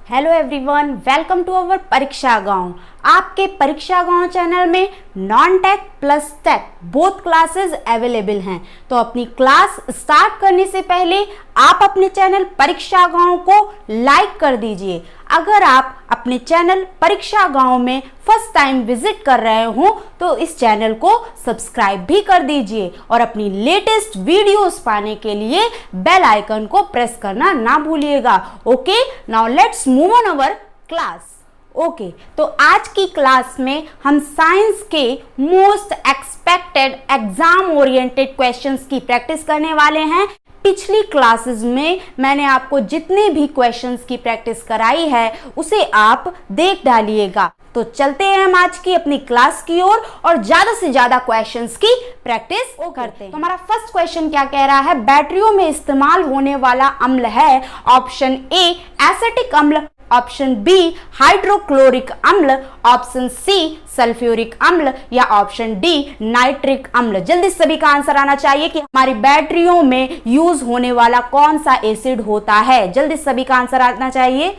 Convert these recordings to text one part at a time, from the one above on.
Hello everyone, welcome to our Pariksha Gaon. आपके Pariksha Gaon channel में non tech plus tech both classes available हैं। तो अपनी क्लास स्टार्ट करने से पहले आप अपने चैनल परीक्षा गांव को लाइक कर दीजिए। अगर आप अपने चैनल परीक्षा गांव में फर्स्ट टाइम विजिट कर रहे हो तो इस चैनल को सब्सक्राइब भी कर दीजिए और अपनी लेटेस्ट वीडियोस पाने के लिए बेल आइकन को प्रेस करना ना भूलिएगा। Okay, now let's move on our class. Okay, तो आज की क्लास में हम साइंस के most expected exam oriented questions की प्रैक्टिस करने वाले हैं। पिछली क्लासेस में मैंने आपको जितने भी क्वेश्चंस की प्रैक्टिस कराई है उसे आप देख डालिएगा। तो चलते हैं हम आज की अपनी क्लास की ओर और ज्यादा से ज्यादा क्वेश्चंस की प्रैक्टिस करते हैं। तो हमारा फर्स्ट क्वेश्चन क्या कह रहा है, बैटरियों में इस्तेमाल होने वाला अम्ल है ऑप्शन ए एसिटिक अम्ल, ऑप्शन बी हाइड्रोक्लोरिक अम्ल, ऑप्शन सी सल्फ्यूरिक अम्ल या ऑप्शन डी नाइट्रिक अम्ल। जल्दी सभी का आंसर आना चाहिए कि हमारी बैटरियों में यूज होने वाला कौन सा एसिड होता है। जल्दी सभी का आंसर आना चाहिए।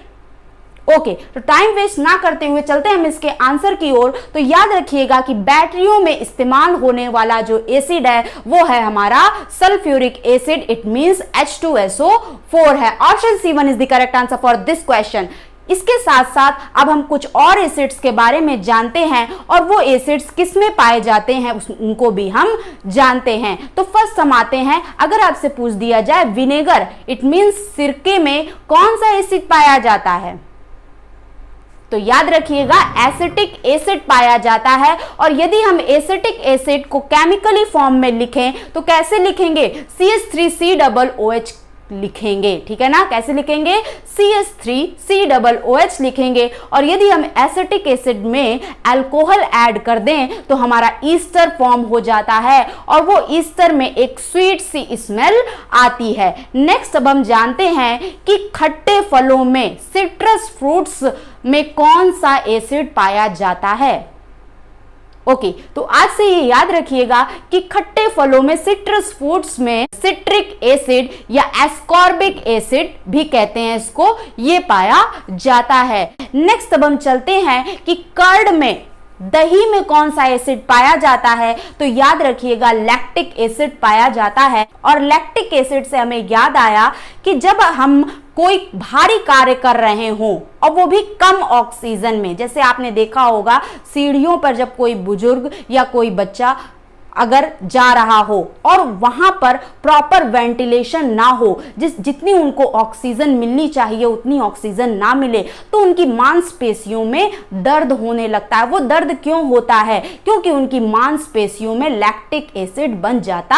ओके, तो टाइम वेस्ट ना करते हुए चलते हैं हम इसके आंसर की ओर। तो याद रखिएगा कि बैटरियों में इस्तेमाल होने वाला जो एसिड है वो है हमारा sulphuric acid, it means H2SO4 है। Option C1 is the correct answer for this question. इसके साथ साथ अब हम कुछ और एसिड्स के बारे में जानते हैं और वो एसिड्स किस में पाए जाते हैं उनको भी हम जानते हैं। तो फर्स्ट हम आते हैं, अगर आपसे पूछ दिया जाए विनेगर, इट मींस सिरके में कौन सा एसिड पाया जाता है, तो याद रखिएगा एसिटिक एसिड पाया जाता है। और यदि हम एसिटिक एसिड को केमिकली फॉर्म में लिखें तो कैसे लिखेंगे, CH3COOH लिखेंगे, ठीक है ना। कैसे लिखेंगे, CH3COOH लिखेंगे। और यदि हम एसिटिक एसिड में अल्कोहल ऐड कर दें तो हमारा ईस्टर फॉर्म हो जाता है और वो ईस्टर में एक स्वीट सी स्मेल आती है। नेक्स्ट अब हम जानते हैं कि खट्टे फलों में सिट्रस फ्रूट्स में कौन सा एसिड पाया जाता है। ओके, तो आज से ये याद रखिएगा कि खट्टे फलों में सिट्रस फ्रूट्स में सिट्रिक एसिड या एस्कॉर्बिक एसिड भी कहते हैं इसको, ये पाया जाता है। नेक्स्ट अब हम चलते हैं कि कर्ड में, दही में कौन सा एसिड पाया जाता है, तो याद रखिएगा लैक्टिक एसिड पाया जाता है। और लैक्टिक एसिड से हमें याद आया कि जब हम कोई भारी कार्य कर रहे हों और वो भी कम ऑक्सीजन में, जैसे आपने देखा होगा सीढ़ियों पर जब कोई बुजुर्ग या कोई बच्चा अगर जा रहा हो और वहां पर प्रॉपर वेंटिलेशन ना हो, जितनी उनको ऑक्सीजन मिलनी चाहिए उतनी ऑक्सीजन ना मिले, तो उनकी मांसपेशियों में दर्द होने लगता है। वो दर्द क्यों होता है, क्योंकि उनकी मांसपेशियों में लैक्टिक एसिड बन जाता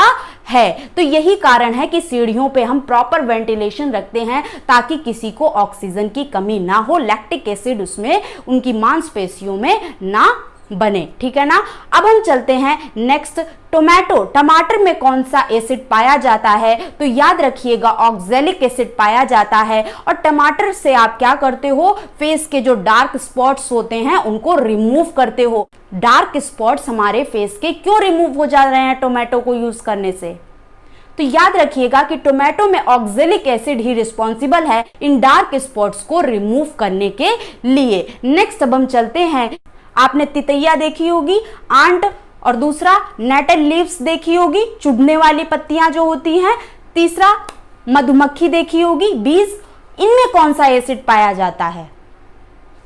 है। तो यही कारण है कि सीढ़ियों पे हम प्रॉपर वेंटिलेशन रखते हैं ताकि किसी को ऑक्सीजन की कमी ना हो, लैक्टिक एसिड उसमें उनकी मांसपेशियों में ना बने, ठीक है ना। अब हम चलते हैं नेक्स्ट, टोमेटो, टमाटर में कौन सा एसिड पाया जाता है, तो याद रखिएगा ऑक्जेलिक एसिड पाया जाता है। और टमाटर से आप क्या करते हो, फेस के जो डार्क स्पॉट्स होते हैं उनको रिमूव करते हो। डार्क स्पॉट्स हमारे फेस के क्यों रिमूव हो जा रहे हैं टोमेटो को यूज करने से, तो याद रखिएगा कि टोमेटो में ऑक्जेलिक एसिड ही रिस्पॉन्सिबल है इन डार्क स्पॉट्स को रिमूव करने के लिए। नेक्स्ट अब हम चलते हैं, आपने तितैया देखी होगी, आंट, और दूसरा नेटल लीव्स देखी होगी, चुभने वाली पत्तियां जो होती हैं। तीसरा मधुमक्खी देखी होगी, बीज। इनमें कौन सा एसिड पाया जाता है,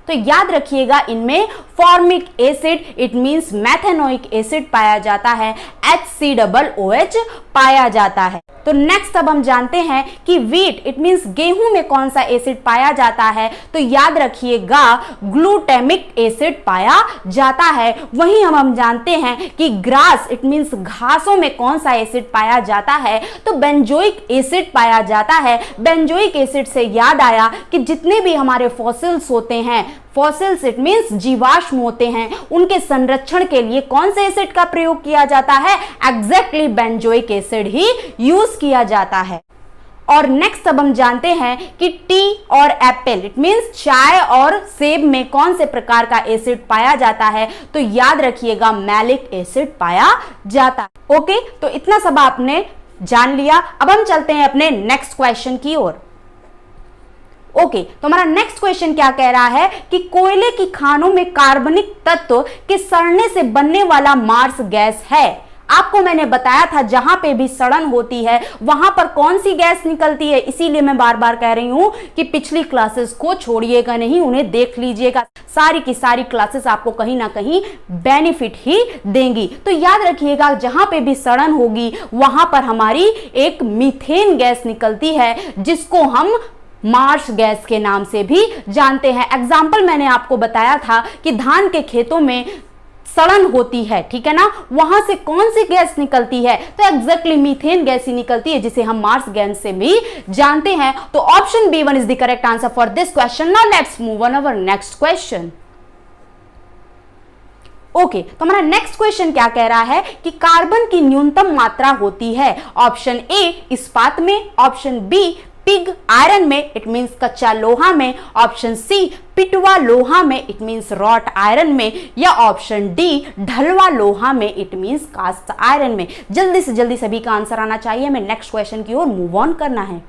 तो याद रखिएगा इनमें formic acid, it means methanoic acid पाया जाता है, HCOOH पाया जाता है। तो नेक्स्ट अब हम जानते हैं कि व्हीट, इट मींस गेहूं में कौन सा एसिड पाया जाता है, तो याद रखिएगा ग्लूटामिक एसिड पाया जाता है। वहीं हम जानते हैं कि ग्रास, इट मींस घासों में कौन सा एसिड पाया जाता है, तो बेंजोइक एसिड पाया जाता है। बेंजोइक एसिड से याद आया कि जितने भी हमारे फॉसिल्स होते हैं, फॉसिल्स इट मींस जीवाश्म होते हैं, उनके संरक्षण के लिए कौन से एसिड का प्रयोग किया जाता है, एग्जैक्टली बेंजोइक एसिड ही यूज किया जाता है। और नेक्स्ट अब हम जानते हैं कि टी और एप्पल, इट मींस चाय और सेब में कौन से प्रकार का एसिड पाया जाता है, तो याद रखिएगा मैलिक एसिड पाया जाता है। ओके, तो इतना सब आपने जान लिया। अब हम चलते हैं अपने नेक्स्ट क्वेश्चन की ओर। ओके, तो हमारा नेक्स्ट क्वेश्चन क्या कह रहा है कि कोयले की खानों में कार्बनिक तत्व के सड़ने से बनने वाला मार्स गैस है। आपको मैंने बताया था जहां पे भी सड़न होती है वहां पर कौन सी गैस निकलती है, इसीलिए मैं बार बार कह रही हूं कि पिछली क्लासेस को छोड़िएगा नहीं, उन्हें देख लीजिएगा। सारी की सारी क्लासेस आपको कहीं ना कहीं बेनिफिट ही देंगी। तो याद रखिएगा जहां पे भी सड़न होगी वहां पर हमारी एक मीथेन गैस निकलती है जिसको हम मार्स गैस के नाम से भी जानते हैं। एग्जाम्पल मैंने आपको बताया था कि धान के खेतों में सड़न होती है, ठीक है ना, वहां से कौन सी गैस निकलती है, तो एग्जैक्टली मीथेन गैस ही निकलती है जिसे हम मार्स गैस से भी जानते हैं। तो option B1 is the correct answer for this question. Now let's move on our next question. Okay, तो हमारा नेक्स्ट क्वेश्चन क्या कह रहा है कि कार्बन की न्यूनतम मात्रा होती है। ऑप्शन A इस्पात में, ऑप्शन B पिग आयरन में, इट मींस कच्चा लोहा में, ऑप्शन C पिटवा लोहा में, इट मींस रॉट आयरन में, या ऑप्शन D ढलवा लोहा में, इट मींस कास्ट आयरन में। जल्दी से जल्दी सभी का आंसर आना चाहिए, हमें नेक्स्ट क्वेश्चन की ओर मूव ऑन करना है।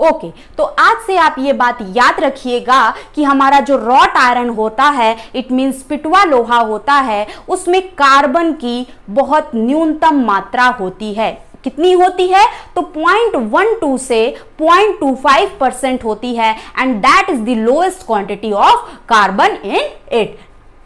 ओके, तो आज से आप ये बात याद रखिएगा कि हमारा जो रॉट आयरन होता है, इट मींस पिटवा लोहा होता है, उसमें कार्बन की बहुत न्यूनतम मात्रा होती है। कितनी होती है, तो 0.12 से 0.25% होती है, and that is the lowest quantity of carbon in it.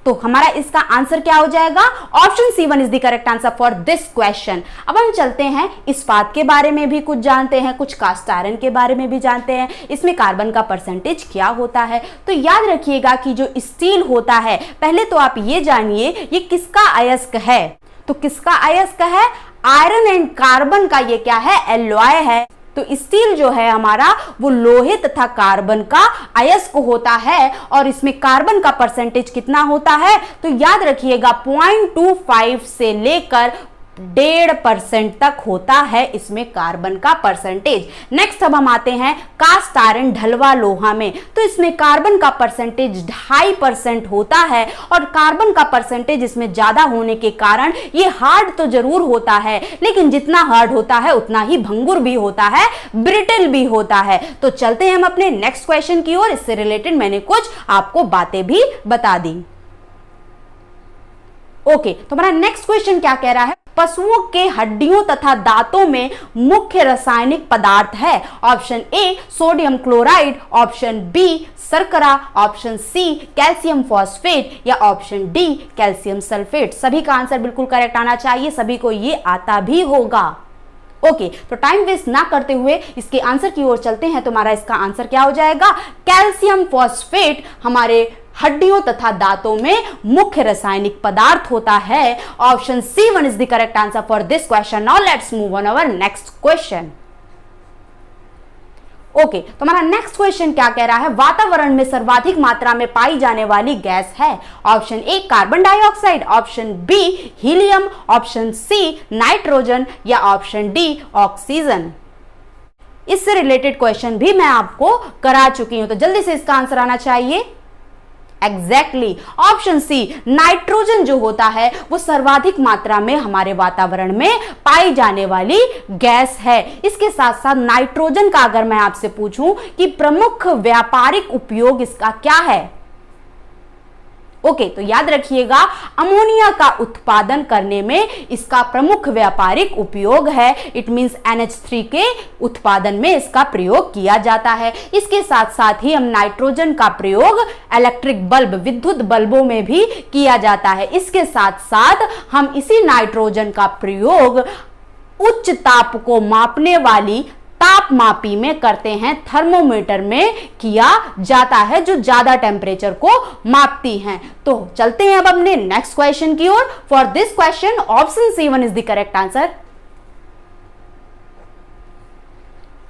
तो हमारा इसका आंसर क्या हो जाएगा, option C1 is the correct answer for this question. अब हम चलते हैं इस्पात के बारे में भी कुछ जानते हैं, कुछ कास्ट आयरन के बारे में भी जानते हैं, इसमें कार्बन का परसेंटेज क्या होता है। तो याद रखिएगा कि जो स्टील होता है, पहले तो आप ये जानिए ये किसका अयस्क है, तो किसका अयस्क है, आयरन एंड कार्बन का ये क्या है, एलॉय है। तो स्टील जो है हमारा वो लोहे तथा कार्बन का अयस्क होता है, और इसमें कार्बन का परसेंटेज कितना होता है, तो याद रखिएगा 0.25 से लेकर 1.5% तक होता है इसमें कार्बन का परसेंटेज। नेक्स्ट अब हम आते हैं कास्ट आयरन ढलवा लोहा में, तो इसमें कार्बन का परसेंटेज 2.5% होता है, और कार्बन का परसेंटेज इसमें ज्यादा होने के कारण ये हार्ड तो जरूर होता है, लेकिन जितना हार्ड होता है उतना ही भंगुर भी होता है, ब्रिटल भी होता है। तो चलते हैं हम अपने नेक्स्ट क्वेश्चन की ओर, इससे रिलेटेड मैंने कुछ आपको बातें भी बता दी। ओके, तो हमारा नेक्स्ट क्वेश्चन क्या कह रहा है, पशुओं के हड्डियों तथा दांतों में मुख्य रासायनिक पदार्थ है। Option A sodium chloride, option B शर्करा, ऑप्शन C कैल्शियम फॉस्फेट, या ऑप्शन D कैल्शियम सल्फेट। सभी का आंसर बिल्कुल करेक्ट आना चाहिए, सभी को ये आता भी होगा। ओके, तो टाइम वेस्ट ना करते हुए इसके आंसर की ओर चलते हैं। तुम्हारा इसका आंसर क्या हो जाएगा, कैल्शियम फॉस्फेट हमारे हड्डियों तथा दांतों में मुख्य रासायनिक पदार्थ होता है। Option C1 is the correct answer for this question. Now let's move on our next question. Okay, तो हमारा नेक्स्ट क्वेश्चन क्या कह रहा है, वातावरण में सर्वाधिक मात्रा में पाई जाने वाली गैस है। Option A carbon dioxide, option B helium, option C nitrogen, या ऑप्शन D ऑक्सीजन। इससे रिलेटेड क्वेश्चन भी मैं आपको करा चुकी हूं, तो जल्दी से इसका आंसर आना चाहिए। एग्जैक्टली ऑप्शन C नाइट्रोजन जो होता है वो सर्वाधिक मात्रा में हमारे वातावरण में पाई जाने वाली गैस है। इसके साथ साथ नाइट्रोजन का अगर मैं आपसे पूछूं कि प्रमुख व्यापारिक उपयोग इसका क्या है, ओके, तो याद रखिएगा अमोनिया का उत्पादन करने में इसका प्रमुख व्यापारिक उपयोग है। इट मींस NH3 के उत्पादन में इसका प्रयोग किया जाता है। इसके साथ साथ ही हम नाइट्रोजन का प्रयोग इलेक्ट्रिक बल्ब, विद्युत बल्बों में भी किया जाता है। इसके साथ साथ हम इसी नाइट्रोजन का प्रयोग उच्च ताप को मापने वाली तापमापी में करते हैं, थर्मोमीटर में किया जाता है जो ज्यादा टेम्परेचर को मापती हैं। तो चलते हैं अब अपने नेक्स्ट क्वेश्चन की ओर। For this question option C1 is the correct answer.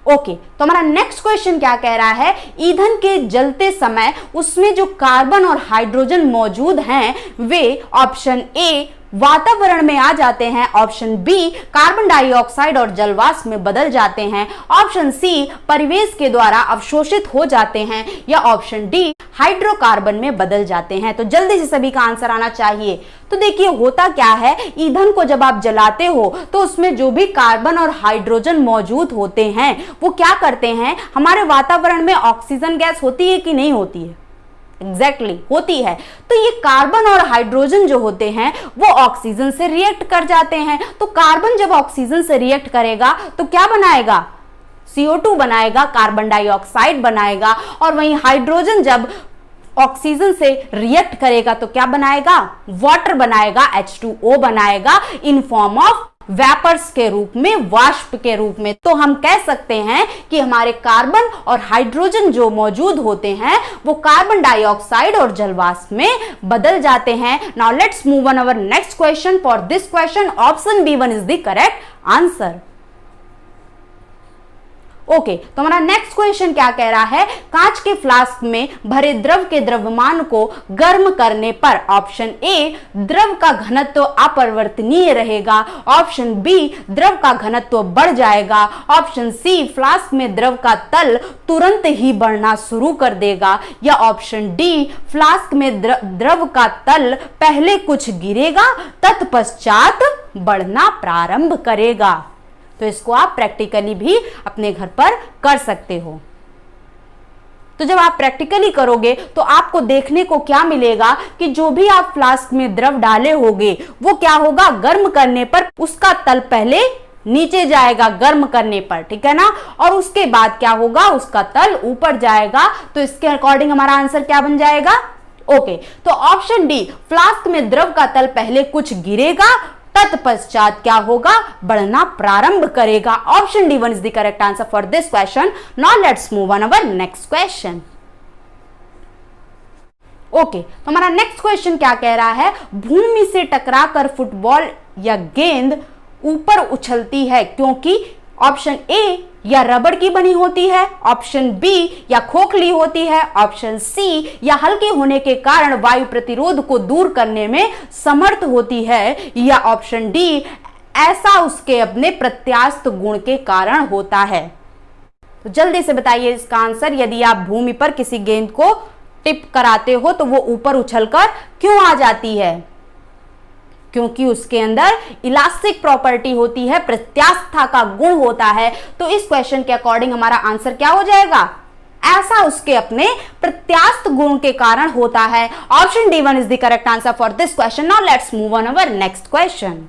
Okay, तो हमारा नेक्स्ट क्वेश्चन क्या कह रहा है, ईंधन के जलते समय उसमें जो कार्बन और हाइड्रोजन मौजूद हैं वे ऑप्शन A वातावरण में आ जाते हैं, ऑप्शन बी कार्बन डाइऑक्साइड और जलवाष्प में बदल जाते हैं, ऑप्शन सी परिवेश के द्वारा अवशोषित हो जाते हैं, या ऑप्शन डी हाइड्रोकार्बन में बदल जाते हैं। तो जल्दी से सभी का आंसर आना चाहिए। तो देखिए होता क्या है, ईंधन को जब आप जलाते हो तो उसमें जो भी कार्बन और हाइड्रोजन मौजूद होते हैं वो क्या करते हैं, हमारे वातावरण में ऑक्सीजन गैस होती है कि नहीं होती है? एग्जैक्टली होती है। तो ये कार्बन और हाइड्रोजन जो होते हैं वो ऑक्सीजन से रिएक्ट कर जाते हैं। तो कार्बन जब ऑक्सीजन से रिएक्ट करेगा तो क्या बनाएगा? CO2 बनाएगा, कार्बन डाइऑक्साइड बनाएगा। और वहीं हाइड्रोजन जब ऑक्सीजन से रिएक्ट करेगा तो क्या बनाएगा? वाटर बनाएगा, H2O बनाएगा इन फॉर्म ऑफ वेपर्स के रूप में, वाष्प के रूप में। तो हम कह सकते हैं कि हमारे कार्बन और हाइड्रोजन जो मौजूद होते हैं वो कार्बन डाइऑक्साइड और जलवाष्प में बदल जाते हैं। Now let's move on our next question. For this question option B1 is the correct answer. Okay, तो हमारा नेक्स्ट क्वेश्चन क्या कह रहा है, कांच के फ्लास्क में भरे द्रव के द्रव्यमान को गर्म करने पर ऑप्शन ए द्रव का घनत्व अपरिवर्तनीय रहेगा, ऑप्शन बी द्रव का घनत्व बढ़ जाएगा, ऑप्शन सी फ्लास्क में द्रव का तल तुरंत ही बढ़ना शुरू कर देगा, या ऑप्शन डी फ्लास्क में द्रव का तल पहले कुछ गिरेगा तत्पश्चात बढ़ना प्रारंभ करेगा। तो इसको आप प्रैक्टिकली भी अपने घर पर कर सकते हो। तो जब आप प्रैक्टिकली करोगे तो आपको देखने को क्या मिलेगा कि जो भी आप फ्लास्क में द्रव डाले होगे वो क्या होगा, गर्म करने पर उसका तल पहले नीचे जाएगा गर्म करने पर, ठीक है ना, और उसके बाद क्या होगा, उसका तल ऊपर जाएगा। तो इसके अकॉर्डिंग हमारा आंसर क्या बन जाएगा? ओके, तो ऑप्शन डी फ्लास्क में द्रव का तल पहले कुछ गिरेगा तत्पश्चात क्या होगा, बढ़ना प्रारंभ करेगा। Option D1 is the correct answer for this question. Now let's move on our next question. Okay, तो हमारा नेक्स्ट क्वेश्चन क्या कह रहा है, भूमि से टकराकर फुटबॉल या गेंद ऊपर उछलती है क्योंकि ऑप्शन ए या रबड़ की बनी होती है, ऑप्शन बी या खोखली होती है, ऑप्शन सी या हल्के होने के कारण वायु प्रतिरोध को दूर करने में समर्थ होती है, या ऑप्शन डी ऐसा उसके अपने प्रत्यास्थ गुण के कारण होता है। तो जल्दी से बताइए इसका आंसर। यदि आप भूमि पर किसी गेंद को टिप कराते हो तो वो ऊपर उछलकर क्यों आ जाती है? क्योंकि उसके अंदर इलास्टिक प्रॉपर्टी होती है, प्रत्यास्थता का गुण होता है। तो इस क्वेश्चन के अकॉर्डिंग हमारा आंसर क्या हो जाएगा? ऐसा उसके अपने प्रत्यास्थ गुण के कारण होता है। Option D1 is the correct answer for this question. Now let's move on our next question.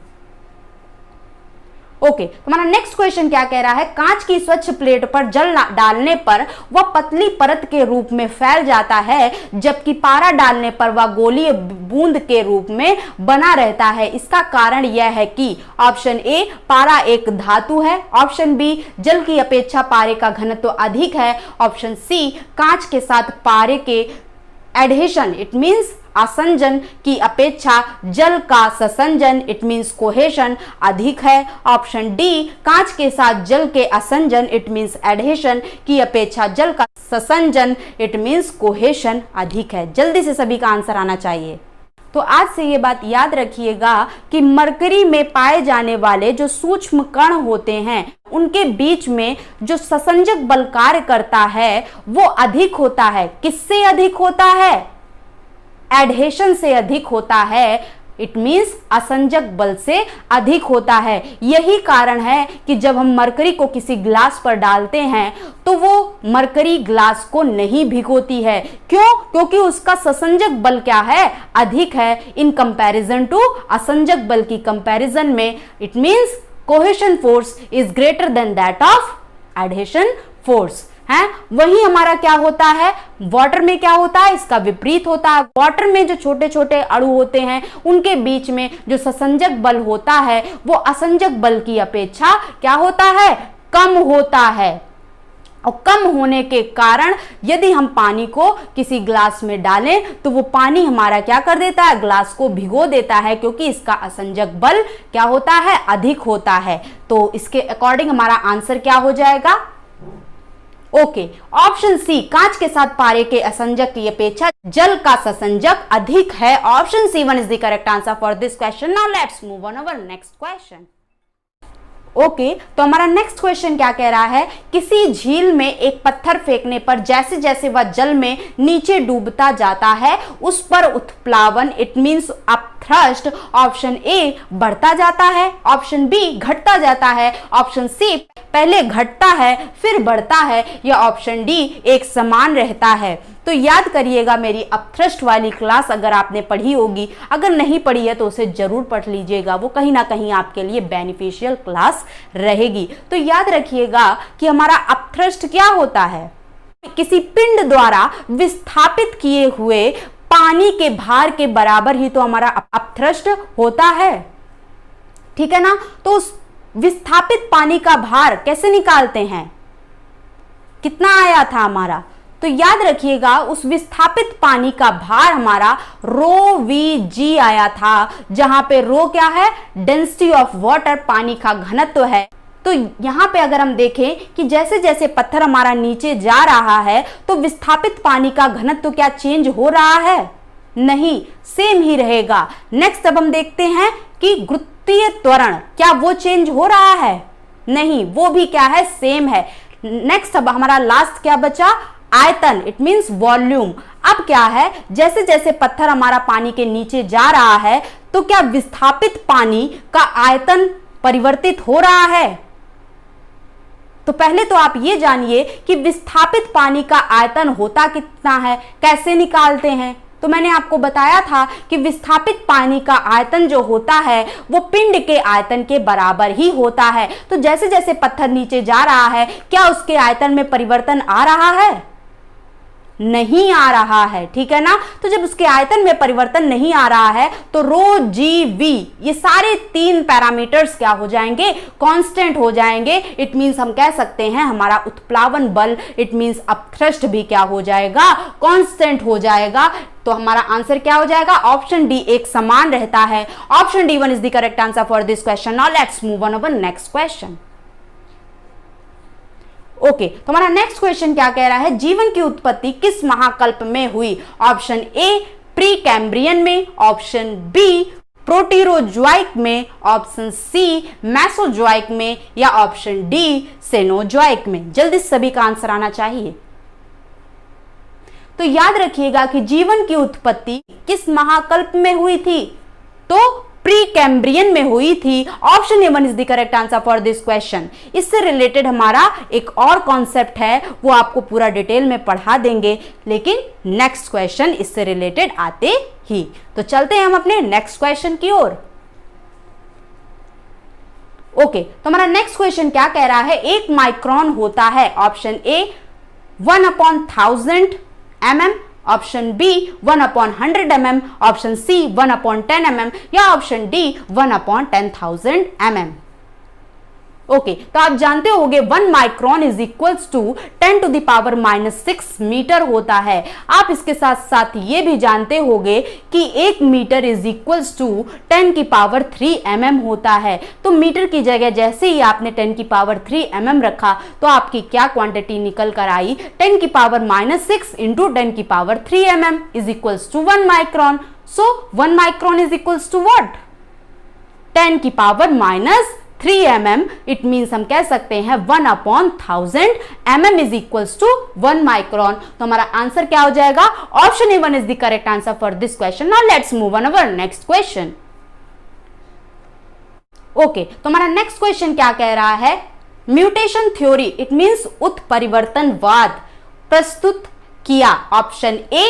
Okay, तो हमारा नेक्स्ट क्वेश्चन क्या कह रहा है, कांच की स्वच्छ प्लेट पर जल डालने पर वह पतली परत के रूप में फैल जाता है, जबकि पारा डालने पर वह गोलीय बूंद के रूप में बना रहता है। इसका कारण यह है कि ऑप्शन ए पारा एक धातु है, ऑप्शन बी जल की अपेक्षा पारे का घनत्व अधिक है, ऑप्शन सी कांच के साथ पारे के एडहेशन इट मीन्स आसंजन की अपेक्षा जल का ससंजन इट मीन्स कोहेशन अधिक है, ऑप्शन डी कांच के साथ जल के असंजन इट मीन्स एडहेशन की अपेक्षा जल का ससंजन इट मीन्स कोहेशन अधिक है। जल्दी से सभी का आंसर आना चाहिए। तो आज से ये बात याद रखिएगा कि मरकरी में पाए जाने वाले जो सूक्ष्म कण होते हैं उनके बीच में जो ससंजक बल कार्य करता है वो अधिक होता है। किससे अधिक होता है? एडहेशन से अधिक होता है, इट मीन्स असंजक बल से अधिक होता है। यही कारण है कि जब हम मरकरी को किसी ग्लास पर डालते हैं तो वो मरकरी ग्लास को नहीं भिगोती है। क्यों? क्योंकि उसका ससंजक बल क्या है? अधिक है इन कंपैरिजन टू असंजक बल की कंपैरिजन में it means cohesion force is greater than that of adhesion force है। वही हमारा क्या होता है, वाटर में क्या होता है, इसका विपरीत होता है। वाटर में जो छोटे छोटे अणु होते हैं उनके बीच में जो ससंजक बल होता है वो असंजक बल की अपेक्षा क्या होता है, कम होता है। और कम होने के कारण यदि हम पानी को किसी ग्लास में डालें तो वो पानी हमारा क्या कर देता है, ग्लास को भिगो देता है, क्योंकि इसका असंजक बल क्या होता है, अधिक होता है। तो इसके अकॉर्डिंग हमारा आंसर क्या हो जाएगा? ओके, ऑप्शन सी, कांच के साथ पारे के असंजक की अपेक्षा जल का ससंजक अधिक है। Option C one is the correct answer for this question. Now let's move on our next question. Okay, तो हमारा नेक्स्ट क्वेश्चन क्या कह रहा है, किसी झील में एक पत्थर फेंकने पर जैसे जैसे वह जल में नीचे डूबता जाता है उस पर उत्प्लावन it means upthrust option A बढ़ता जाता है, ऑप्शन बी घटता जाता है, ऑप्शन सी पहले घटता है फिर बढ़ता है, या ऑप्शन डी एक समान रहता है। तो याद करिएगा मेरी अपथ्रस्ट वाली क्लास अगर आपने पढ़ी होगी, अगर नहीं पढ़ी है तो उसे जरूर पढ़ लीजिएगा, वो कहीं ना कहीं आपके लिए बेनिफिशियल क्लास रहेगी। तो याद रखिएगा कि हमारा अपथ्रस्ट क्या होता है, किसी पिंड द्वारा विस्थापित किए हुए पानी के भार के बराबर ही तो हमारा अपथ्रस्ट होता है, ठीक है ना। तो उस विस्थापित पानी का भार कैसे निकालते हैं, कितना आया था हमारा, तो याद रखिएगा उस विस्थापित पानी का भार हमारा रो वी जी आया था, जहां पे रो क्या है, डेंसिटी ऑफ वाटर, पानी का घनत्व है। तो यहां पे अगर हम देखें कि जैसे जैसे पत्थर हमारा नीचे जा रहा है तो विस्थापित पानी का घनत्व क्या चेंज हो रहा है, नहीं, सेम ही रहेगा। नेक्स्ट अब हम देखते हैं कि गुरुत्वीय त्वरण क्या वो चेंज हो रहा है, नहीं, वो भी क्या है, सेम है। नेक्स्ट अब हमारा लास्ट क्या बचा, आयतन इट मींस वॉल्यूम। अब क्या है, जैसे जैसे पत्थर हमारा पानी के नीचे जा रहा है तो क्या विस्थापित पानी का आयतन परिवर्तित हो रहा है। तो पहले तो आप ये जानिए कि विस्थापित पानी का आयतन होता कितना है, कैसे निकालते हैं। तो मैंने आपको बताया था कि विस्थापित पानी का आयतन जो होता है वो पिंड के आयतन के बराबर ही होता है। तो जैसे जैसे पत्थर नीचे जा रहा है क्या उसके आयतन में परिवर्तन आ रहा है, नहीं आ रहा है, ठीक है ना। तो जब उसके आयतन में परिवर्तन नहीं आ रहा है तो रो जी वी ये सारे तीन पैरामीटर्स क्या हो जाएंगे, कांस्टेंट हो जाएंगे। इट मींस हम कह सकते हैं हमारा उत्प्लावन बल इट मींस अपथ्रस्ट भी क्या हो जाएगा, कांस्टेंट हो जाएगा। तो हमारा आंसर क्या हो जाएगा, ऑप्शन डी एक समान रहता है। Option D one is the correct answer for this question. Now let's move on our next question. Okay, तो हमारा नेक्स्ट क्वेश्चन क्या कह रहा है, जीवन की उत्पत्ति किस महाकल्प में हुई। ऑप्शन ए प्री कैम्ब्रियन में, ऑप्शन बी प्रोटीरोजोइक में, ऑप्शन सी मेसोजोइक में, या ऑप्शन डी सेनोजोइक में। जल्दी सभी का आंसर आना चाहिए। तो याद रखिएगा कि जीवन की उत्पत्ति किस महाकल्प में हुई थी, तो प्री कैम्ब्रियन में हुई थी। Option A one is the correct answer for this question. इससे रिलेटेड हमारा एक और कॉन्सेप्ट है, वो आपको पूरा डिटेल में पढ़ा देंगे, लेकिन नेक्स्ट क्वेश्चन इससे रिलेटेड आते ही। तो चलते हैं हम अपने नेक्स्ट क्वेश्चन की ओर। ओके, तो हमारा नेक्स्ट क्वेश्चन क्या कह रहा है, एक माइक्रोन होता है। Option A 1/1000 mm, option B 1/100 mm, option C 1/10 mm, या ऑप्शन डी 1/10,000 mm। ओके, तो आप जानते होंगे 1 micron is equals to 10⁻⁻6 meter होता है। आप इसके साथ साथ ये भी जानते होंगे कि 1 meter is equals to 10⁻³ mm होता है। तो मीटर की जगह जैसे ही आपने 10⁻³ mm रखा तो आपकी क्या क्वांटिटी निकल कर आई, 10⁻⁻6 into 10⁻³ mm is equals to 1 micron. So 1 micron is equals to what, 10⁻³ mm। It means हम कह सकते हैं 1/1000 mm is equals to 1 micron. तो हमारा आंसर क्या हो जाएगा, option A one is the correct answer for this question. Now let's move on our next question. Okay, तो हमारा नेक्स्ट क्वेश्चन क्या कह रहा है, म्यूटेशन थ्योरी इट मीन्स उत्परिवर्तनवाद प्रस्तुत किया। ऑप्शन ए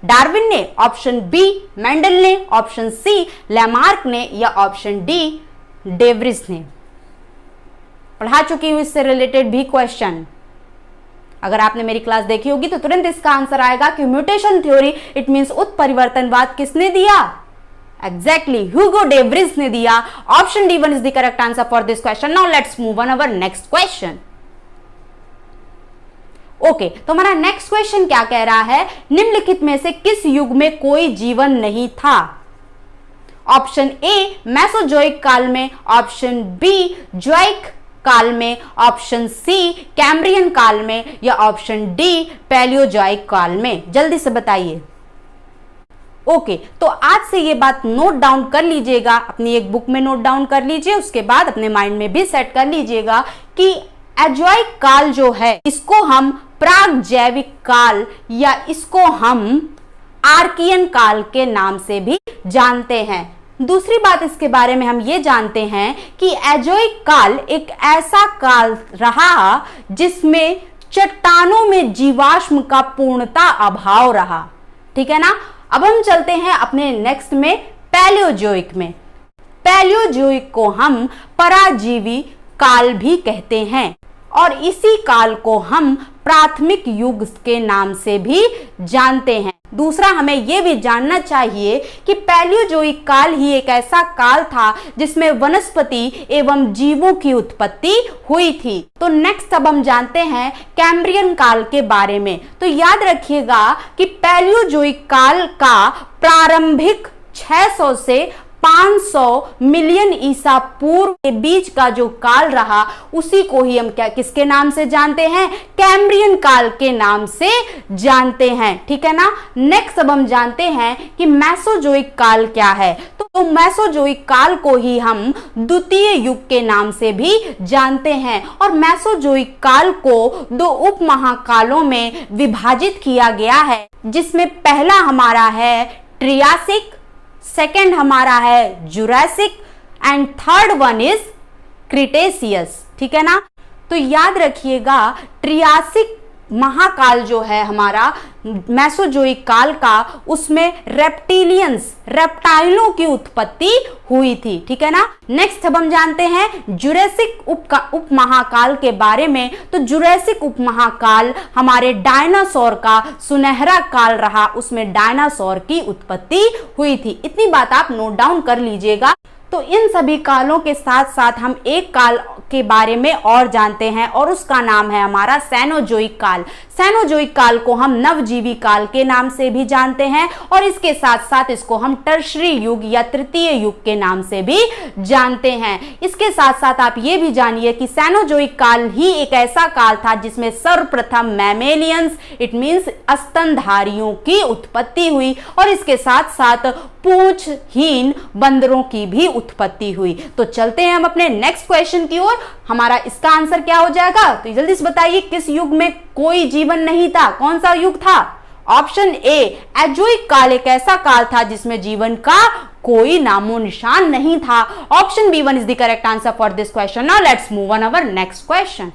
डार्विन ने, ऑप्शन बी मेंडल ने, ऑप्शन सी लैमार्क ने, या ऑप्शन डी डेवरिस ने। पढ़ा चुकी हूं इससे रिलेटेड भी क्वेश्चन, अगर आपने मेरी क्लास देखी होगी तो तुरंत इसका आंसर आएगा कि म्यूटेशन थ्योरी इट मींस उत्परिवर्तनवाद किसने दिया, एग्जैक्टली ह्यूगो डेवरिस ने दिया। Option D one is the correct answer for this question. Now let's move on our next question. Okay, तो हमारा नेक्स्ट क्वेश्चन क्या कह रहा है, निम्नलिखित में से किस युग में कोई जीवन नहीं था। ऑप्शन ए मेसोजोइक काल में, ऑप्शन बी जोइक काल में, ऑप्शन सी कैम्ब्रियन काल में, या ऑप्शन डी पैलियोजोइक काल में? जल्दी से बताइए। ओके, तो आज से ये बात नोट डाउन कर लीजिएगा, अपनी एक बुक में नोट डाउन कर लीजिए, उसके बाद अपने माइंड में भी सेट कर लीजिएगा कि एजोइक काल जो है इसको हम प्राग जैविक काल या इसको हम आर्कियन काल के नाम से भी जानते हैं। दूसरी बात इसके बारे में हम ये जानते हैं कि एजोइक काल एक ऐसा काल रहा जिसमें चट्टानों में जीवाश्म का पूर्णता अभाव रहा। ठीक है ना। अब हम चलते हैं अपने नेक्स्ट में पैलियोजोइक में। पैलियोजोइक को हम पराजीवी काल भी कहते हैं और इसी काल को हम प्राथमिक युग के नाम से भी जानते हैं। दूसरा, हमें यह भी जानना चाहिए कि पैलियोजोइक काल ही एक ऐसा काल था जिसमें वनस्पति एवं जीवों की उत्पत्ति हुई थी। तो नेक्स्ट अब हम जानते हैं कैम्ब्रियन काल के बारे में। तो याद रखिएगा कि पैलियोजोइक काल का प्रारंभिक 600 से 500 मिलियन ईसा पूर्व के बीच का जो काल रहा उसी को ही हम किसके नाम से जानते हैं? कैम्ब्रियन काल के नाम से जानते हैं। ठीक है ना। नेक्स्ट अब हम जानते हैं कि मेसोजोइक काल क्या है। तो मेसोजोइक काल को ही हम द्वितीय युग के नाम से भी जानते हैं और मेसोजोइक काल को 2 उपमहाकालों में विभाजित किया गया है, जिसमें पहला हमारा है ट्रियासिक, सेकेंड हमारा है Jurassic and third one is Cretaceous. ठीक है ना। तो याद रखिएगा ट्रियासिक महाकाल जो है हमारा मेसोजोइक काल का, उसमें रेप्टाइलों की उत्पत्ति हुई थी। ठीक है ना। नेक्स्ट अब हम जानते हैं जुरासिक उप महाकाल के बारे में। तो जुरासिक उप महाकाल हमारे डायनासोर का सुनहरा काल रहा, उसमें डायनासोर की उत्पत्ति हुई थी। इतनी बात आप नोट डाउन कर लीजिएगा। तो इन सभी कालों के साथ साथ हम एक काल के बारे में और जानते हैं और उसका नाम है हमारा सेनोजोइक काल। सेनोजोइक काल को हम नवजीवी काल के नाम से भी जानते हैं और इसके साथ साथ इसको हम टर्शरी युग या तृतीय युग के नाम से भी जानते हैं। इसके साथ साथ आप ये भी जानिए कि सेनोजोइक काल ही एक ऐसा काल था जिसमें सर्वप्रथम मैमेलियंस इट मींस स्तनधारियों की उत्पत्ति हुई और इसके साथ साथ पूंछहीन बंदरों की भी उत्पत्ति हुई। तो चलते हैं हम अपने नेक्स्ट क्वेश्चन की ओर। हमारा इसका आंसर क्या हो जाएगा? तो जल्दी से बताइए, किस युग में कोई जीवन नहीं था? कौन सा युग था? ऑप्शन ए एजोइक काल एक ऐसा काल था जिसमें जीवन का कोई नामो निशान नहीं था। Option B one is the correct answer for this question. Now let's move on our next question.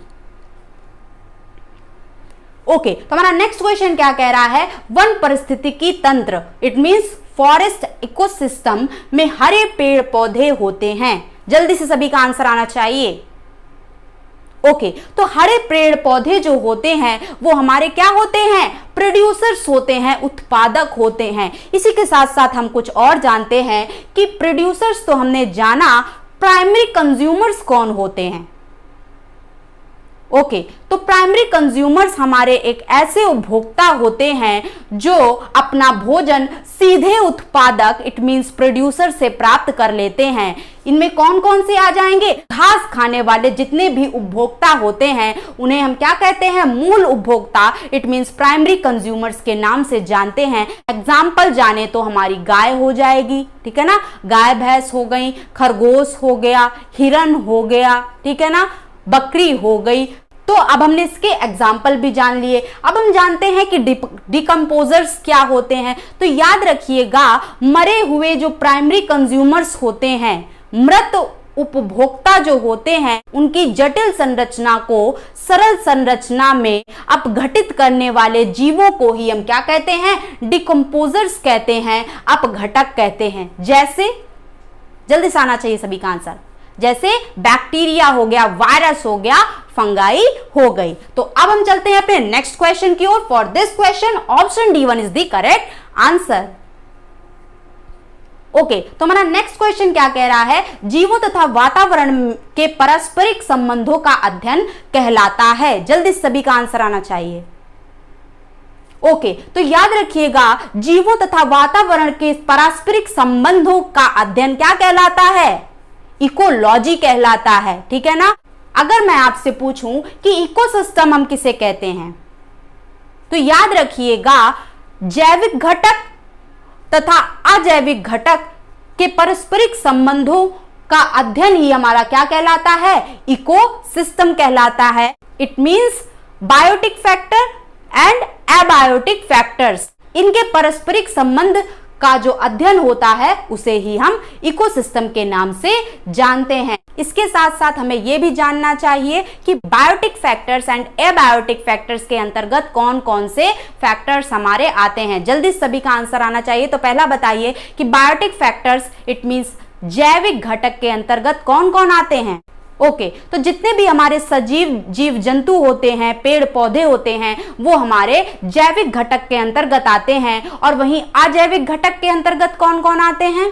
Okay, तो हमारा नेक्स्ट क्वेश्चन क्या कह रहा है? वन पारिस्थितिकी तंत्र इट मींस फॉरेस्ट इकोसिस्टम में हरे पेड़ पौधे होते हैं। जल्दी से सभी का आंसर आना चाहिए। ओके, तो हरे पेड़ पौधे जो होते हैं वो हमारे क्या होते हैं? प्रोड्यूसर्स होते हैं, उत्पादक होते हैं। इसी के साथ साथ हम कुछ और जानते हैं कि प्रोड्यूसर्स तो हमने जाना, प्राइमरी कंज्यूमर्स कौन होते हैं? ओके, तो प्राइमरी कंज्यूमर्स हमारे एक ऐसे उपभोक्ता होते हैं जो अपना भोजन सीधे उत्पादक इट मींस प्रोड्यूसर से प्राप्त कर लेते हैं। इनमें कौन कौन से आ जाएंगे? घास खाने वाले जितने भी उपभोक्ता होते हैं उन्हें हम क्या कहते हैं? मूल उपभोक्ता इट मींस प्राइमरी कंज्यूमर्स के नाम से जानते हैं। एग्जाम्पल जाने तो हमारी गाय हो जाएगी, ठीक है ना, गाय भैंस हो गई, खरगोश हो गया, हिरन हो गया, ठीक है ना, बकरी हो गई। तो अब हमने इसके एग्जाम्पल भी जान लिए। अब हम जानते हैं कि डिकम्पोजर्स क्या होते हैं। तो याद रखिएगा, मरे हुए जो प्राइमरी कंज्यूमर्स होते हैं, मृत उपभोक्ता जो होते हैं, उनकी जटिल संरचना को सरल संरचना में अपघटित करने वाले जीवों को ही हम क्या कहते हैं? डिकम्पोजर्स कहते हैं, अपघटक कहते हैं। जैसे, जल्दी से आना चाहिए सभी का आंसर, जैसे बैक्टीरिया हो गया, वायरस हो गया, फंगाई हो गई। तो अब हम चलते हैं अपने नेक्स्ट क्वेश्चन की ओर। For this question option D one is the correct answer. Okay, तो हमारा नेक्स्ट क्वेश्चन क्या कह रहा है? जीवों तथा वातावरण के पारस्परिक संबंधों का अध्ययन कहलाता है। जल्दी सभी का आंसर आना चाहिए। ओके, तो याद रखिएगा, जीवों तथा वातावरण के पारस्परिक संबंधों का अध्ययन क्या कहलाता है? इकोलॉजी कहलाता है, ठीक है ना। अगर मैं आपसे पूछूं कि इकोसिस्टम हम किसे कहते हैं, तो याद रखिएगा जैविक घटक तथा अजैविक घटक के पारस्परिक संबंधों का अध्ययन ही हमारा क्या कहलाता है, इकोसिस्टम कहलाता है। It means biotic factor and abiotic factors, इनके पारस्परिक संबंध का जो अध्ययन होता है उसे ही हम इकोसिस्टम के नाम से जानते हैं। इसके साथ साथ हमें यह भी जानना चाहिए कि biotic factors and abiotic factors के अंतर्गत कौन कौन से फैक्टर्स हमारे आते हैं। जल्दी सभी का आंसर आना चाहिए। तो पहला बताइए कि बायोटिक फैक्टर्स इट मींस जैविक घटक के अंतर्गत कौन कौन आते हैं। ओके, तो जितने भी हमारे सजीव जीव जंतु होते हैं, पेड़ पौधे होते हैं, वो हमारे जैविक घटक के अंतर्गत आते हैं। और वहीं अजैविक घटक के अंतर्गत कौन कौन आते हैं?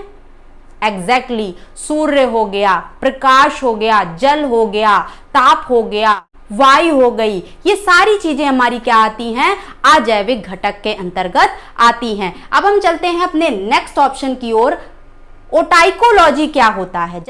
एग्जैक्टली, सूर्य हो गया, प्रकाश हो गया, जल हो गया, ताप हो गया, वायु हो गई, ये सारी चीजें हमारी क्या आती हैं, अजैविक घटक के अंतर्गत आती हैं। अब हम चलते हैं अपने नेक्स्ट ऑप्शन की ओर। ओटाइकोलॉजी क्या होता है?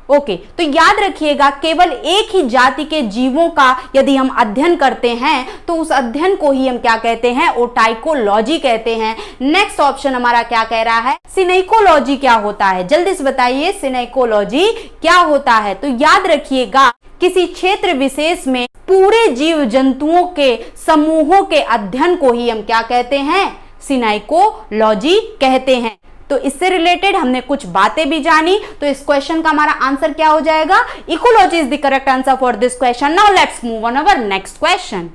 ओके, तो याद रखिएगा केवल एक ही जाति के जीवों का यदि हम अध्ययन करते हैं तो उस अध्ययन को ही हम क्या कहते हैं, ओटाइकोलॉजी कहते हैं। नेक्स्ट ऑप्शन हमारा क्या कह रहा है, सिनेकोलॉजी क्या होता है? जल्दी से बताइए सिनेकोलॉजी क्या होता है। तो याद रखिएगा किसी क्षेत्र विशेष में पूरे जीव जंतुओं के समूहों के अध्ययन को ही हम क्या कहते हैं, सिनेकोलॉजी कहते हैं। तो इससे रिलेटेड हमने कुछ बातें भी जानी। तो इस क्वेश्चन का हमारा आंसर क्या हो जाएगा, ecology is the correct answer for this question. Now let's move on our next question.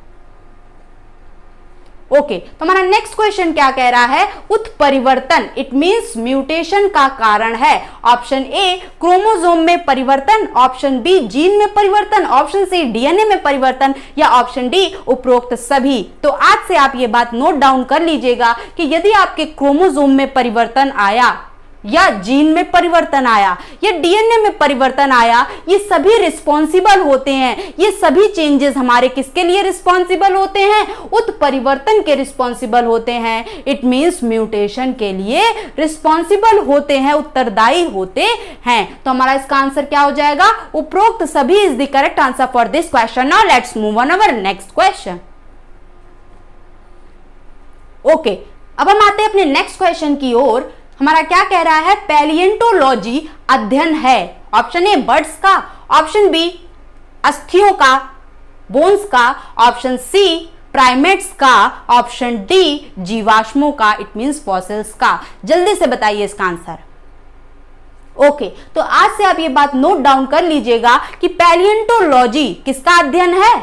Okay, तो हमारा नेक्स्ट क्वेश्चन क्या कह रहा है, उत्परिवर्तन इट मींस म्यूटेशन का कारण है। ऑप्शन ए क्रोमोसोम में परिवर्तन, ऑप्शन बी जीन में परिवर्तन, ऑप्शन सी डीएनए में परिवर्तन, या ऑप्शन डी उपरोक्त सभी। तो आज से आप ये बात नोट डाउन कर लीजिएगा कि यदि आपके क्रोमोसोम में परिवर्तन आया या जीन में परिवर्तन आया या डीएनए में परिवर्तन आया, ये सभी रिस्पॉन्सिबल होते हैं। ये सभी चेंजेस हमारे किसके लिए रिस्पॉन्सिबल होते हैं, उत्परिवर्तन के रिस्पॉन्सिबल होते हैं। इट मींस म्यूटेशन के लिए रिस्पॉन्सिबल होते हैं, उत्तरदायी होते हैं। तो हमारा इसका आंसर क्या हो जाएगा, उपरोक्त सभी is the correct answer for this question. Now let's move on our next question. Okay, अब हम आते हैं अपने नेक्स्ट क्वेश्चन की ओर। हमारा क्या कह रहा है, पैलिएंटोलॉजी अध्ययन है। ऑप्शन ए बर्ड्स का, ऑप्शन बी अस्थियों का, बोन्स का, ऑप्शन सी प्राइमेट्स का, ऑप्शन डी जीवाश्मों का, इट मींस फॉसिल्स का। जल्दी से बताइए इसका आंसर। ओके, तो आज से आप ये बात नोट डाउन कर लीजिएगा कि पैलिएंटोलॉजी किसका अध्ययन है,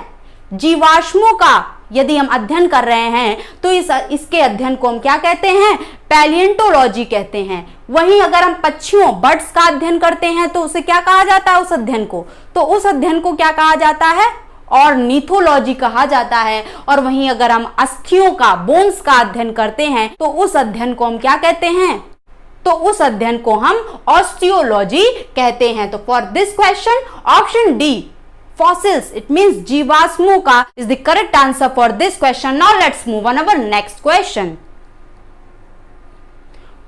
जीवाश्मों का। यदि हम अध्ययन कर रहे हैं तो इसके अध्ययन को हम क्या कहते हैं, पैलिएंटोलॉजी कहते हैं। वहीं अगर हम पक्षियों बर्ड्स का अध्ययन करते हैं तो उसे क्या कहा जाता है, उस अध्ययन को, तो उस अध्ययन को क्या कहा जाता है, ऑर्निथोलॉजी कहा जाता है। और वहीं अगर हम अस्थियों का, बोन्स का अध्ययन करते हैं तो उस अध्ययन को हम क्या कहते हैं, तो उस अध्ययन को हम ऑस्टियोलॉजी कहते हैं। तो for this question option D fossils it means जीवाश्मों का is the correct answer for this question. Now let's move on our next question.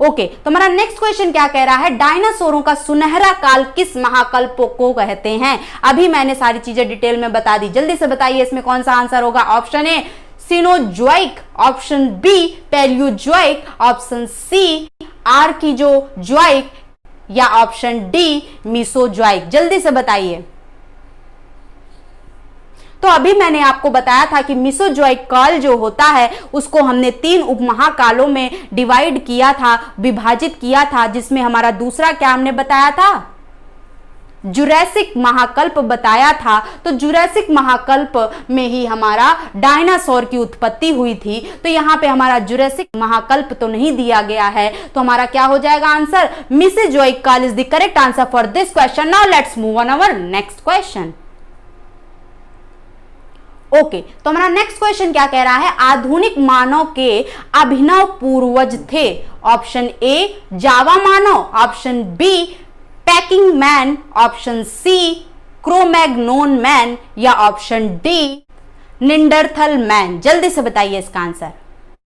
Okay, तो हमारा नेक्स्ट क्वेश्चन क्या कह रहा है, डायनासोरों का सुनहरा काल किस महाकल्प को कहते हैं। अभी मैंने सारी चीजें डिटेल में बता दी। जल्दी से बताइए इसमें कौन सा आंसर होगा। Option A cenozoic, option B palaeozoic, option C archaeozoic, या ऑप्शन डी मीसोजोइक। जल्दी से बताइए। तो अभी मैंने आपको बताया था कि मीसोजोइक काल जो होता है उसको हमने 3 उपमहाकालों में डिवाइड किया था, विभाजित किया था, जिसमें हमारा दूसरा क्या हमने बताया था, जुरैसिक महाकल्प बताया था। तो जुरैसिक महाकल्प में ही हमारा डायनासोर की उत्पत्ति हुई थी। तो यहाँ पे हमारा जुरैसिक महाकल्प तो नहीं दिया गया है, तो हमारा क्या हो जाएगा आंसर, मीसोजोइक काल is the correct answer for this question. Now let's move on our next question. Okay, तो हमारा नेक्स्ट क्वेश्चन क्या कह रहा है, आधुनिक मानव के अभिनव पूर्वज थे। ऑप्शन ए जावा मानव, option B Peking man, option C Cro Magnon man, या ऑप्शन डी निंडरथल मैन। जल्दी से बताइए इसका आंसर।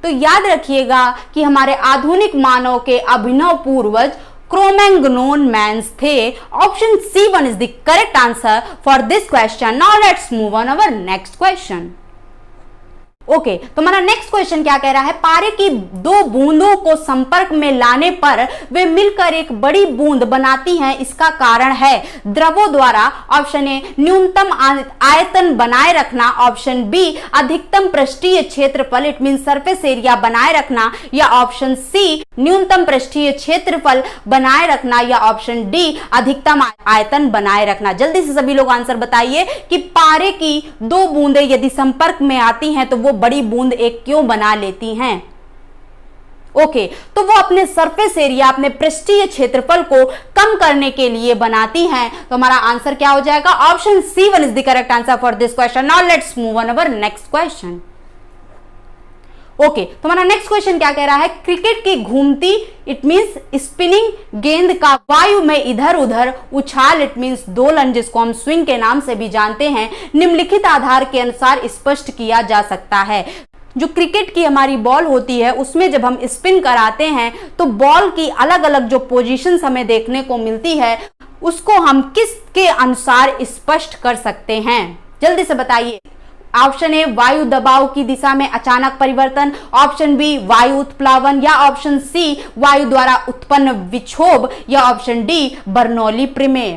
तो याद रखिएगा कि हमारे आधुनिक मानव के अभिनव पूर्वज क्रोमैंगनोन मैन्स थे। Option C1 is the correct answer for this question. Now let's move on our next question. Okay, तो हमारा नेक्स्ट क्वेश्चन क्या कह रहा है, पारे की दो बूंदों को संपर्क में लाने पर वे मिलकर एक बड़ी बूंद बनाती हैं, इसका कारण है द्रवों द्वारा। ऑप्शन ए न्यूनतम आयतन बनाए रखना, ऑप्शन बी अधिकतम पृष्ठीय क्षेत्रफल इट मीन सरफेस एरिया बनाए रखना, या ऑप्शन सी न्यूनतम पृष्ठीय क्षेत्रफल बनाए रखना, या ऑप्शन डी अधिकतम आयतन बनाए रखना। जल्दी से सभी लोग आंसर बताइए कि पारे की दो बूंदें यदि संपर्क में आती हैं तो वो बड़ी बूंद एक क्यों बना लेती हैं। ओके, तो वो अपने सरफेस एरिया, अपने पृष्ठीय क्षेत्रफल को कम करने के लिए बनाती हैं। तो हमारा आंसर क्या हो जाएगा, option C1 is the correct answer for this question. Now let's move on our next question. Okay, तो हमारा नेक्स्ट क्वेश्चन क्या कह रहा है, क्रिकेट की घूमती इट मींस स्पिनिंग गेंद का वायु में इधर उधर उछाल इट मींस दोलन, जिसको हम स्विंग के नाम से भी जानते हैं, निम्नलिखित आधार के अनुसार स्पष्ट किया जा सकता है। जो क्रिकेट की हमारी बॉल होती है उसमें जब हम स्पिन कराते हैं तो बॉल की अलग अलग जो पोजीशंस हमें देखने को मिलती है उसको हम किसके अनुसार स्पष्ट कर सकते हैं, जल्दी से बताइए। ऑप्शन ए वायु दबाव की दिशा में अचानक परिवर्तन, ऑप्शन बी वायु उत्प्लावन, या ऑप्शन सी वायु द्वारा उत्पन्न विक्षोभ, या ऑप्शन डी बर्नौली प्रमेय।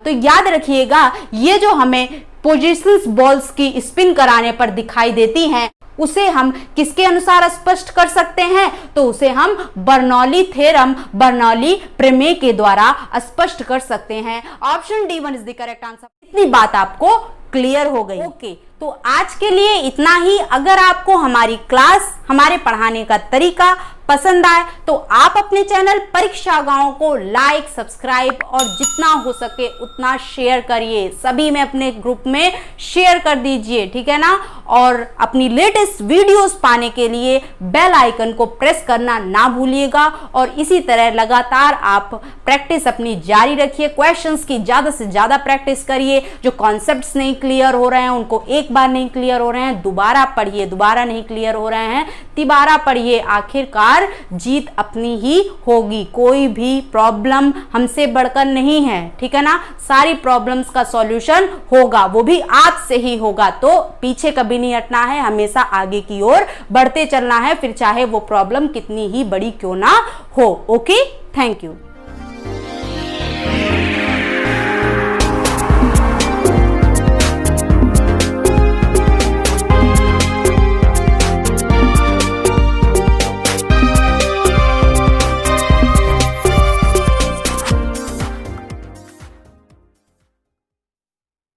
तो याद रखिएगा ये जो हमें पोजीशंस बॉल्स की स्पिन कराने पर दिखाई देती हैं उसे हम किसके अनुसार स्पष्ट कर सकते हैं, तो उसे हम बर्नौली थ्योरम, बर्नौली प्रमेय के द्वारा स्पष्ट कर सकते हैं। Option D1 is the correct answer. इतनी बात आपको क्लियर हो गई। ओके, तो आज के लिए इतना ही। अगर आपको हमारी क्लास, हमारे पढ़ाने का तरीका पसंद आए तो आप अपने चैनल परीक्षा गांव को लाइक, सब्सक्राइब और जितना हो सके उतना शेयर करिए। सभी में अपने ग्रुप में शेयर कर दीजिए, ठीक है ना। और अपनी लेटेस्ट वीडियोस पाने के लिए बेल आइकन को प्रेस करना ना भूलिएगा। और इसी तरह लगातार आप प्रैक्टिस अपनी जारी रखिए। क्वेश्चंस की ज़्यादा से ज़्यादा प्रैक्टिस करिए। जो कॉन्सेप्ट्स नहीं क्लियर हो रहे हैं उनको एक बार नहीं क्लियर हो रहे हैं दोबारा पढ़िए, दोबारा नहीं क्लियर हो रहे हैं तिबारा पढ़िए। आखिरकार जीत अपनी ही होगी। कोई भी प्रॉब्लम हमसे बढ़कर नहीं है, ठीक है ना। सारी प्रॉब्लम्स का सॉल्यूशन होगा, वो भी आप से ही होगा। तो पीछे कभी नहीं हटना है, हमेशा आगे की ओर बढ़ते चलना है, फिर चाहे वो प्रॉब्लम कितनी ही बड़ी क्यों ना हो। Okay, thank you.